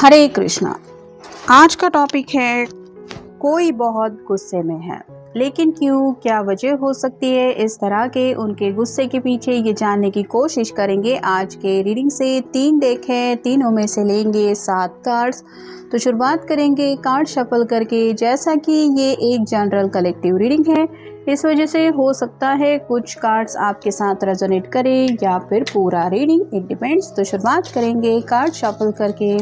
हरे कृष्णा। आज का टॉपिक है कोई बहुत गुस्से में है, लेकिन क्यों, क्या वजह हो सकती है इस तरह के उनके गुस्से के पीछे, ये जानने की कोशिश करेंगे आज के रीडिंग से। 3 डेक है, तीनों में से लेंगे 7 कार्ड्स। तो शुरुआत करेंगे कार्ड शफल करके। जैसा कि ये एक जनरल कलेक्टिव रीडिंग है, इस वजह से हो सकता है कुछ कार्ड्स आपके साथ रेजोनेट करें या फिर पूरा रीडिंग, इट डिपेंड्स। तो शुरुआत करेंगे कार्ड शफल करके।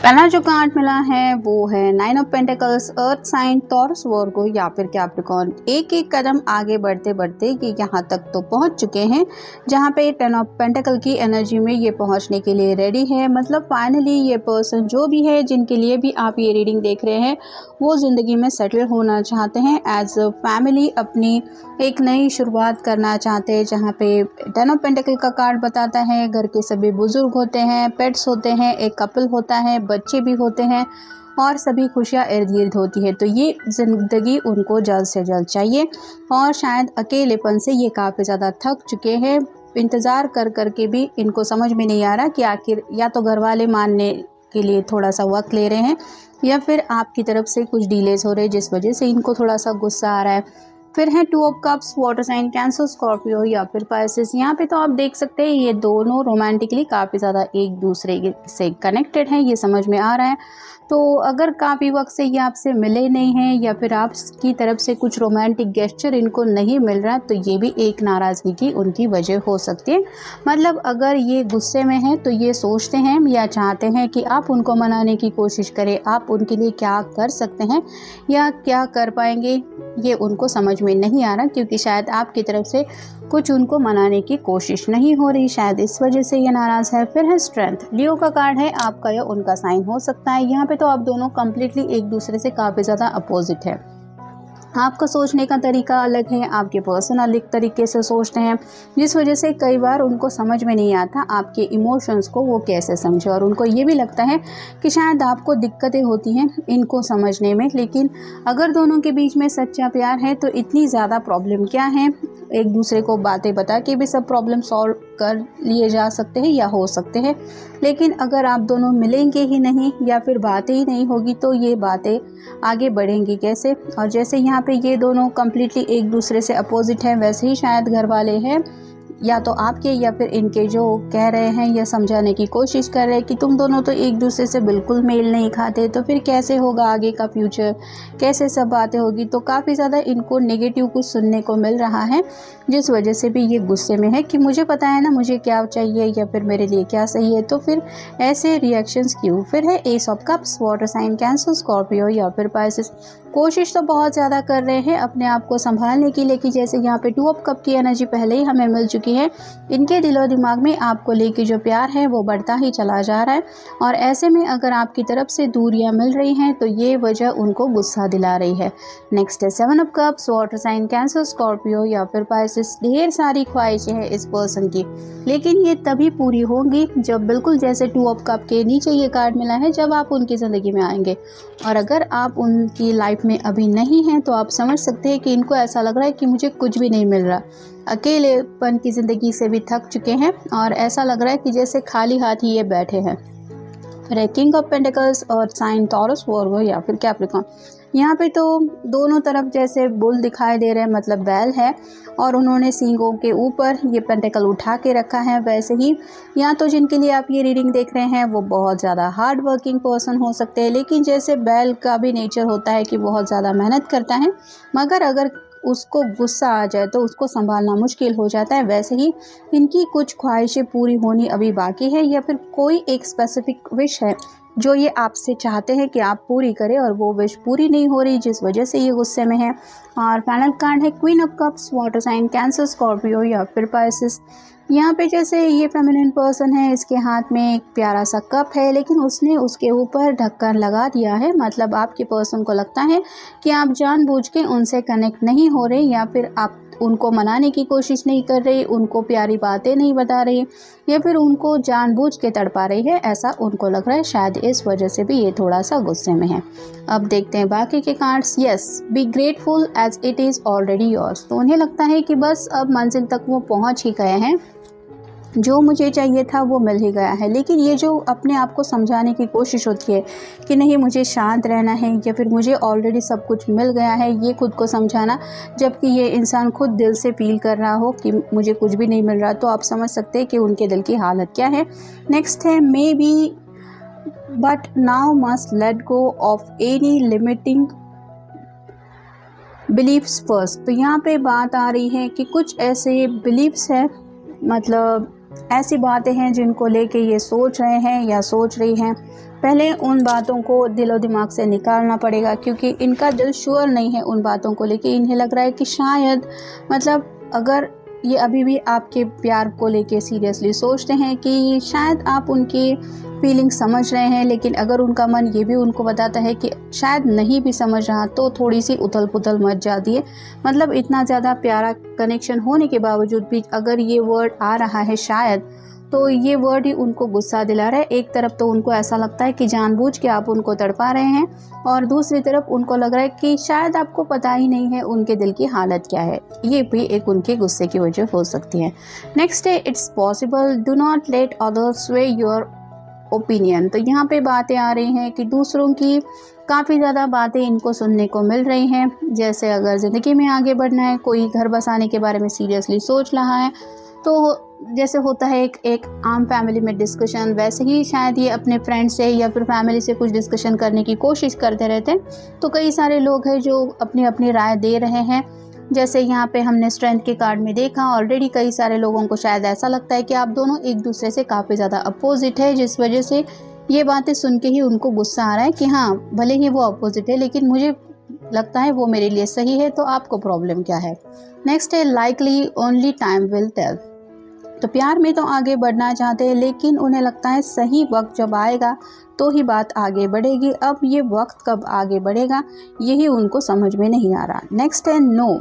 पहला जो कार्ड मिला है वो है 9 of pentacles, earth sign, Taurus, Virgo या फिर कैप्रिकॉर्न। एक एक कदम आगे बढ़ते बढ़ते ये यहाँ तक तो पहुँच चुके हैं जहाँ पे 10 ऑफ पेंटिकल की एनर्जी में ये पहुँचने के लिए रेडी है। मतलब फाइनली ये पर्सन जो भी है, जिनके लिए भी आप ये रीडिंग देख रहे हैं, वो ज़िंदगी में सेटल होना चाहते हैं, एज अ फैमिली अपनी एक नई शुरुआत करना चाहते हैं। जहाँ पे 10 ऑफ पेंटिकल का कार्ड बताता है घर के सभी बुजुर्ग होते हैं, पेट्स होते हैं, एक कपल होता है, बच्चे भी होते हैं और सभी खुशियाँ इर्द गिर्द होती है। तो ये ज़िंदगी उनको जल्द से जल्द चाहिए और शायद अकेलेपन से ये काफ़ी ज़्यादा थक चुके हैं। इंतज़ार कर कर के भी इनको समझ में नहीं आ रहा कि आखिर या तो घर वाले मानने के लिए थोड़ा सा वक्त ले रहे हैं या फिर आपकी तरफ से कुछ डिलेज हो रहे हैं, जिस वजह से इनको थोड़ा सा गुस्सा आ रहा है। फिर है 2 of cups, water sign, Cancer, Scorpio या फिर पाइसेस। यहाँ पे तो आप देख सकते हैं ये दोनों रोमांटिकली काफ़ी ज़्यादा एक दूसरे से कनेक्टेड हैं, ये समझ में आ रहा है। तो अगर काफ़ी वक्त से ये आपसे मिले नहीं हैं या फिर आपकी तरफ से कुछ रोमांटिक गेस्चर इनको नहीं मिल रहा, तो ये भी एक नाराज़गी की उनकी वजह हो सकती है। मतलब अगर ये गुस्से में हैं तो ये सोचते हैं या चाहते हैं कि आप उनको मनाने की कोशिश करें, आप उनके लिए क्या कर सकते हैं या क्या कर पाएंगे, ये उनको समझ में नहीं आ रहा, क्योंकि शायद आपकी तरफ से कुछ उनको मनाने की कोशिश नहीं हो रही, शायद इस वजह से ये नाराज़ है। फिर है स्ट्रेंथ, लियो का कार्ड है, आपका या उनका साइन हो सकता है। यहाँ पे तो आप दोनों कम्प्लीटली एक दूसरे से काफ़ी ज़्यादा अपोजिट है। आपका सोचने का तरीका अलग है, आपके पर्सन अलग तरीके से सोचते हैं, जिस वजह से कई बार उनको समझ में नहीं आता आपके इमोशंस को वो कैसे समझे। और उनको ये भी लगता है कि शायद आपको दिक्कतें होती हैं इनको समझने में, लेकिन अगर दोनों के बीच में सच्चा प्यार है तो इतनी ज़्यादा प्रॉब्लम क्या है, एक दूसरे को बातें बता के भी सब प्रॉब्लम सॉल्व कर लिए जा सकते हैं या हो सकते हैं। लेकिन अगर आप दोनों मिलेंगे ही नहीं या फिर बातें ही नहीं होगी तो ये बातें आगे बढ़ेंगी कैसे। और जैसे यहाँ पे ये दोनों कम्प्लीटली एक दूसरे से अपोजिट हैं, वैसे ही शायद घर वाले हैं या तो आपके या फिर इनके जो कह रहे हैं या समझाने की कोशिश कर रहे हैं कि तुम दोनों तो एक दूसरे से बिल्कुल मेल नहीं खाते, तो फिर कैसे होगा आगे का फ्यूचर, कैसे सब बातें होगी। तो काफ़ी ज़्यादा इनको नेगेटिव कुछ सुनने को मिल रहा है, जिस वजह से भी ये गुस्से में है कि मुझे पता है ना मुझे क्या चाहिए या फिर मेरे लिए क्या सही है, तो फिर ऐसे रिएक्शंस क्यों। फिर है ace of cups, water sign, Cancer, Scorpio या फिर पाइसेस। कोशिश तो बहुत ज़्यादा कर रहे हैं अपने आप को संभालने की, लेकिन जैसे यहाँ पे 2 ऑफ कप की एनर्जी पहले ही हमें मिल चुकी चुकी है। इनके दिलो दिमाग में आपको लेके जो प्यार है वो बढ़ता ही चला जा रहा है और ऐसे में अगर आपकी तरफ से दूरियां मिल रही हैं तो ये वजह उनको गुस्सा दिला रही है। नेक्स्ट है 7 of cups, water sign Cancer, Scorpio या फिर पाइसेस। ढेर सारी ख्वाहिशें हैं इस पर्सन की, लेकिन ये तभी पूरी होंगी जब बिल्कुल जैसे 2 ऑफ कप के नीचे ये कार्ड मिला है, जब आप उनकी ज़िंदगी में आएंगे। और अगर आप उनकी लाइफ में अभी नहीं हैं तो आप समझ सकते हैं कि इनको ऐसा लग रहा है कि मुझे कुछ भी नहीं मिल रहा, अकेलेपन की ज़िंदगी से भी थक चुके हैं और ऐसा लग रहा है कि जैसे खाली हाथ ही ये बैठे हैं। फिर किंग ऑफ पेंटिकल्स और साइन टॉरस, वर्गो या फिर कैप्रिकॉर्न। यहाँ पे तो दोनों तरफ जैसे बुल दिखाई दे रहे हैं, मतलब बैल है और उन्होंने सींगों के ऊपर ये पेंटिकल उठा के रखा है। वैसे ही यहाँ तो जिनके लिए आप ये रीडिंग देख रहे हैं वो बहुत ज़्यादा हार्ड वर्किंग पर्सन हो सकते हैं, लेकिन जैसे बैल का भी नेचर होता है कि बहुत ज़्यादा मेहनत करता है, मगर अगर उसको गुस्सा आ जाए तो उसको संभालना मुश्किल हो जाता है। वैसे ही इनकी कुछ ख्वाहिशें पूरी होनी अभी बाकी है या फिर कोई एक स्पेसिफिक विश है जो ये आपसे चाहते हैं कि आप पूरी करें और वो विश पूरी नहीं हो रही, जिस वजह से ये गुस्से में है। और फाइनल कार्ड है queen of cups, water sign Cancer, Scorpio या फिर पाइसेस। यहाँ पे जैसे ये फेमिनिन पर्सन है, इसके हाथ में एक प्यारा सा कप है लेकिन उसने उसके ऊपर ढक्कन लगा दिया है। मतलब आपके पर्सन को लगता है कि आप जानबूझ के उनसे कनेक्ट नहीं हो रहे या फिर आप उनको मनाने की कोशिश नहीं कर रही, उनको प्यारी बातें नहीं बता रही या फिर उनको जानबूझ के तड़पा रही है, ऐसा उनको लग रहा है। शायद इस वजह से भी ये थोड़ा सा गुस्से में है। अब देखते हैं बाकी के cards. Yes, be grateful as it is already yours. तो उन्हें लगता है कि बस अब मंजिल तक वो पहुंच ही गए हैं, जो मुझे चाहिए था वो मिल ही गया है। लेकिन ये जो अपने आप को समझाने की कोशिश होती है कि नहीं मुझे शांत रहना है या फिर मुझे ऑलरेडी सब कुछ मिल गया है, ये खुद को समझाना, जबकि ये इंसान खुद दिल से फील कर रहा हो कि मुझे कुछ भी नहीं मिल रहा, तो आप समझ सकते हैं कि उनके दिल की हालत क्या है। नेक्स्ट है may be but now must let go of any limiting beliefs first. तो यहाँ पे बात आ रही है कि कुछ ऐसे बिलीफ्स हैं, मतलब ऐसी बातें हैं जिनको लेके ये सोच रहे हैं या सोच रही हैं, पहले उन बातों को दिलो दिमाग से निकालना पड़ेगा, क्योंकि इनका दिल श्योर नहीं है उन बातों को लेके। इन्हें लग रहा है कि शायद मतलब अगर ये अभी भी आपके प्यार को लेके सीरियसली सोचते हैं कि शायद आप उनकी फीलिंग समझ रहे हैं, लेकिन अगर उनका मन ये भी उनको बताता है कि शायद नहीं भी समझ रहा, तो थोड़ी सी उथल पुथल मच जाती है। मतलब इतना ज़्यादा प्यारा कनेक्शन होने के बावजूद भी अगर ये वर्ड आ रहा है शायद, तो ये वर्ड ही उनको गुस्सा दिला रहा है। एक तरफ तो उनको ऐसा लगता है कि जानबूझ के आप उनको तड़पा रहे हैं और दूसरी तरफ उनको लग रहा है कि शायद आपको पता ही नहीं है उनके दिल की हालत क्या है। ये भी एक उनके गुस्से की वजह हो सकती है। नेक्स्ट है it's possible do not let others स्वे योर ओपिनियन। तो यहाँ पे बातें आ रही हैं कि दूसरों की काफ़ी ज़्यादा बातें इनको सुनने को मिल रही हैं। जैसे अगर ज़िंदगी में आगे बढ़ना है, कोई घर बसाने के बारे में सीरियसली सोच रहा है, तो जैसे होता है एक आम फैमिली में डिस्कशन, वैसे ही शायद ये अपने फ्रेंड से या फिर फैमिली से कुछ डिस्कशन करने की कोशिश करते रहते हैं। तो कई सारे लोग हैं जो अपनी अपनी राय दे रहे हैं। जैसे यहाँ पे हमने स्ट्रेंथ के कार्ड में देखा, ऑलरेडी कई सारे लोगों को शायद ऐसा लगता है कि आप दोनों एक दूसरे से काफ़ी ज़्यादा अपोजिट है, जिस वजह से ये बातें सुन के ही उनको गुस्सा आ रहा है कि हाँ भले ही वो अपोजिट है लेकिन मुझे लगता है वो मेरे लिए सही है, तो आपको प्रॉब्लम क्या है। नेक्स्ट है likely only time will tell. तो प्यार में तो आगे बढ़ना चाहते हैं, लेकिन उन्हें लगता है सही वक्त जब आएगा तो ही बात आगे बढ़ेगी। अब ये वक्त कब आगे बढ़ेगा यही उनको समझ में नहीं आ रहा। नेक्स्ट है no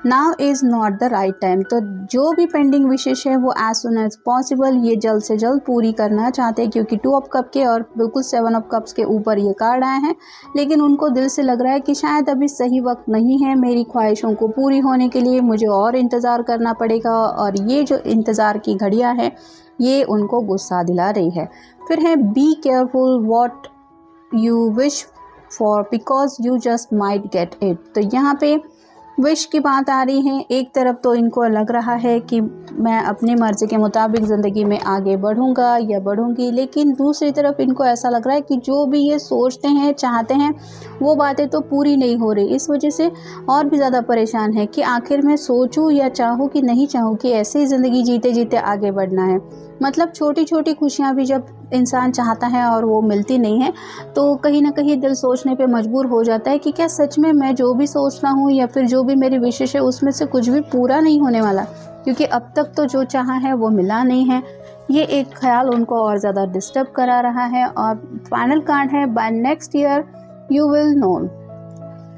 now is not the right time. तो जो भी पेंडिंग विशेष है वो एज सुन एज पॉसिबल ये जल्द से जल्द पूरी करना चाहते हैं, क्योंकि 2 ऑफ कप के और बिल्कुल 7 ऑफ कप्स के ऊपर ये कार्ड आए हैं। लेकिन उनको दिल से लग रहा है कि शायद अभी सही वक्त नहीं है, मेरी ख्वाहिशों को पूरी होने के लिए मुझे और इंतज़ार करना पड़ेगा, और ये जो इंतज़ार की घड़ियाँ हैं ये उनको गुस्सा दिला रही है। फिर है be careful what you wish for because you just might get it. तो यहाँ पे विश की बात आ रही है। एक तरफ तो इनको लग रहा है कि मैं अपनी मर्ज़ी के मुताबिक ज़िंदगी में आगे बढ़ूंगा या बढ़ूंगी, लेकिन दूसरी तरफ इनको ऐसा लग रहा है कि जो भी ये सोचते हैं चाहते हैं वो बातें तो पूरी नहीं हो रही। इस वजह से और भी ज़्यादा परेशान है कि आखिर मैं सोचूं या चाहूँ कि नहीं चाहूँ, कि ऐसे ही ज़िंदगी जीते जीते आगे बढ़ना है। मतलब छोटी छोटी खुशियाँ भी जब इंसान चाहता है और वो मिलती नहीं है, तो कहीं ना कहीं दिल सोचने पे मजबूर हो जाता है कि क्या सच में मैं जो भी सोच रहा हूँ या फिर जो भी मेरी विशेष है उसमें से कुछ भी पूरा नहीं होने वाला। क्योंकि अब तक तो जो चाहा है वो मिला नहीं है। ये एक ख्याल उनको और ज़्यादा डिस्टर्ब करा रहा है। और फाइनल कार्ड है by next year you will know.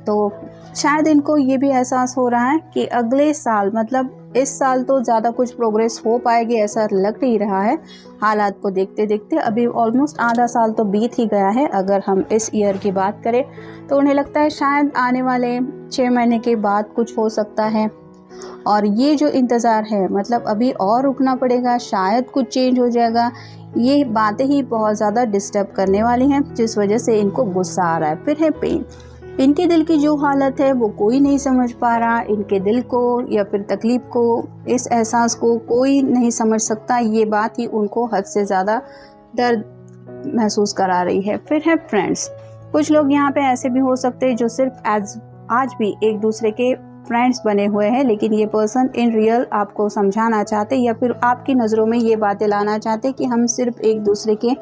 तो शायद इनको ये भी एहसास हो रहा है कि अगले साल, मतलब इस साल तो ज़्यादा कुछ प्रोग्रेस हो पाएगी ऐसा लग नहीं रहा है हालात को देखते देखते। अभी ऑलमोस्ट आधा साल तो बीत ही गया है अगर हम इस ईयर की बात करें। तो उन्हें लगता है शायद आने वाले 6 महीने के बाद कुछ हो सकता है। और ये जो इंतज़ार है, मतलब अभी और रुकना पड़ेगा, शायद कुछ चेंज हो जाएगा, ये बातें ही बहुत ज़्यादा डिस्टर्ब करने वाली हैं, जिस वजह से इनको गुस्सा आ रहा है। फिर है पेन। इनके दिल की जो हालत है वो कोई नहीं समझ पा रहा। इनके दिल को या फिर तकलीफ़ को, इस एहसास को कोई नहीं समझ सकता। ये बात ही उनको हद से ज़्यादा दर्द महसूस करा रही है। फिर है फ्रेंड्स। कुछ लोग यहाँ पे ऐसे भी हो सकते हैं जो सिर्फ आज भी एक दूसरे के फ्रेंड्स बने हुए हैं, लेकिन ये पर्सन इन रियल आपको समझाना चाहते या फिर आपकी नज़रों में ये बातें लाना चाहते कि हम सिर्फ एक दूसरे के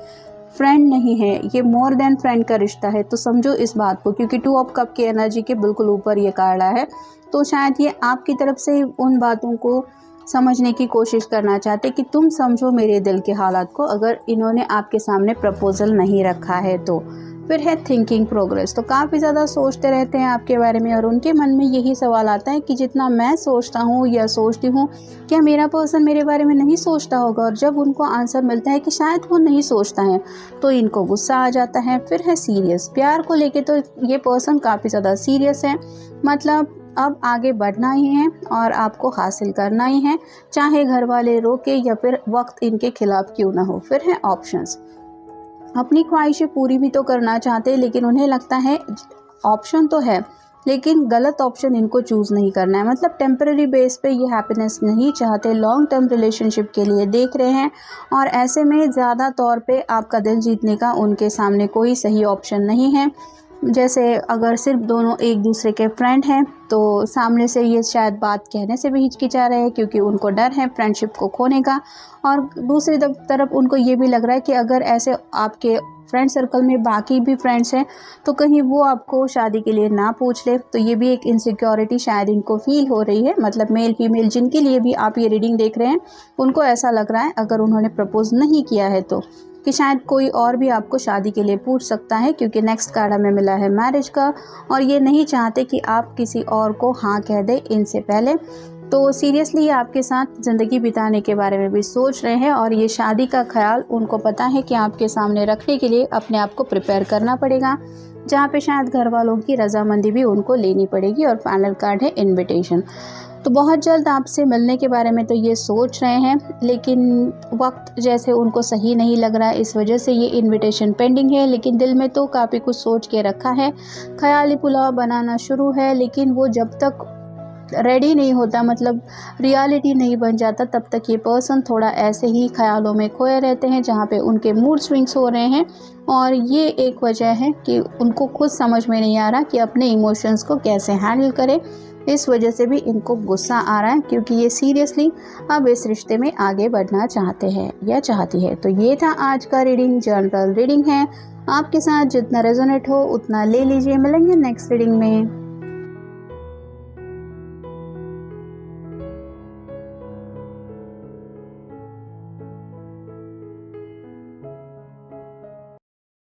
फ्रेंड नहीं है, ये मोर देन फ्रेंड का रिश्ता है। तो समझो इस बात को, क्योंकि 2 ऑफ कप की एनर्जी के बिल्कुल ऊपर ये कार्ड है। तो शायद ये आपकी तरफ से उन बातों को समझने की कोशिश करना चाहते कि तुम समझो मेरे दिल के हालात को, अगर इन्होंने आपके सामने प्रपोजल नहीं रखा है तो। फिर है थिंकिंग प्रोग्रेस। तो काफ़ी ज़्यादा सोचते रहते हैं आपके बारे में और उनके मन में यही सवाल आता है कि जितना मैं सोचता हूँ या सोचती हूँ, क्या मेरा पर्सन मेरे बारे में नहीं सोचता होगा। और जब उनको आंसर मिलता है कि शायद वो नहीं सोचता है तो इनको गुस्सा आ जाता है। फिर है सीरियस। प्यार को लेके तो ये पर्सन काफ़ी ज़्यादा सीरियस है, मतलब अब आगे बढ़ना ही है और आपको हासिल करना ही है, चाहे घर वाले रोके या फिर वक्त इनके खिलाफ क्यों ना हो। फिर है ऑप्शंस। अपनी ख्वाहिशें पूरी भी तो करना चाहते हैं, लेकिन उन्हें लगता है ऑप्शन तो है लेकिन गलत ऑप्शन इनको चूज़ नहीं करना है। मतलब टेम्पररी बेस पे ये हैप्पीनेस नहीं चाहते, लॉन्ग टर्म रिलेशनशिप के लिए देख रहे हैं। और ऐसे में ज़्यादा तौर पे आपका दिल जीतने का उनके सामने कोई सही ऑप्शन नहीं है। जैसे अगर सिर्फ दोनों एक दूसरे के फ्रेंड हैं तो सामने से ये शायद बात कहने से भी हिचकिचा रहे हैं, क्योंकि उनको डर है फ्रेंडशिप को खोने का। और दूसरी तरफ उनको ये भी लग रहा है कि अगर ऐसे आपके फ्रेंड सर्कल में बाकी भी फ्रेंड्स हैं तो कहीं वो आपको शादी के लिए ना पूछ ले। तो ये भी एक इनसिक्योरिटी शायद इनको फील हो रही है। मतलब मेल फीमेल जिनके लिए भी आप ये रीडिंग देख रहे हैं, उनको ऐसा लग रहा है अगर उन्होंने प्रपोज नहीं किया है तो, कि शायद कोई और भी आपको शादी के लिए पूछ सकता है, क्योंकि नेक्स्ट कार्ड हमें मिला है मैरिज का। और ये नहीं चाहते कि आप किसी और को हाँ कह दें इनसे पहले। तो सीरियसली आपके साथ ज़िंदगी बिताने के बारे में भी सोच रहे हैं और ये शादी का ख्याल उनको पता है कि आपके सामने रखने के लिए अपने आप को प्रिपेयर करना पड़ेगा, जहाँ पे शायद घर वालों की रजामंदी भी उनको लेनी पड़ेगी। और फाइनल कार्ड है इन्विटेशन। तो बहुत जल्द आपसे मिलने के बारे में तो ये सोच रहे हैं, लेकिन वक्त जैसे उनको सही नहीं लग रहा है, इस वजह से ये इनविटेशन पेंडिंग है। लेकिन दिल में तो काफ़ी कुछ सोच के रखा है, ख्याली पुलाव बनाना शुरू है, लेकिन वो जब तक रेडी नहीं होता, मतलब रियलिटी नहीं बन जाता, तब तक ये पर्सन थोड़ा ऐसे ही ख्यालों में खोए रहते हैं, जहाँ पे उनके मूड स्विंग्स हो रहे हैं। और ये एक वजह है कि उनको खुद समझ में नहीं आ रहा कि अपने इमोशंस को कैसे हैंडल करें। इस वजह से भी इनको गुस्सा आ रहा है, क्योंकि ये सीरियसली अब इस रिश्ते में आगे बढ़ना चाहते हैं या चाहती है। तो ये था आज का रीडिंग, जनरल रीडिंग है। आपके साथ जितना रेजोनेट हो उतना ले लीजिए। मिलेंगे नेक्स्ट रीडिंग में।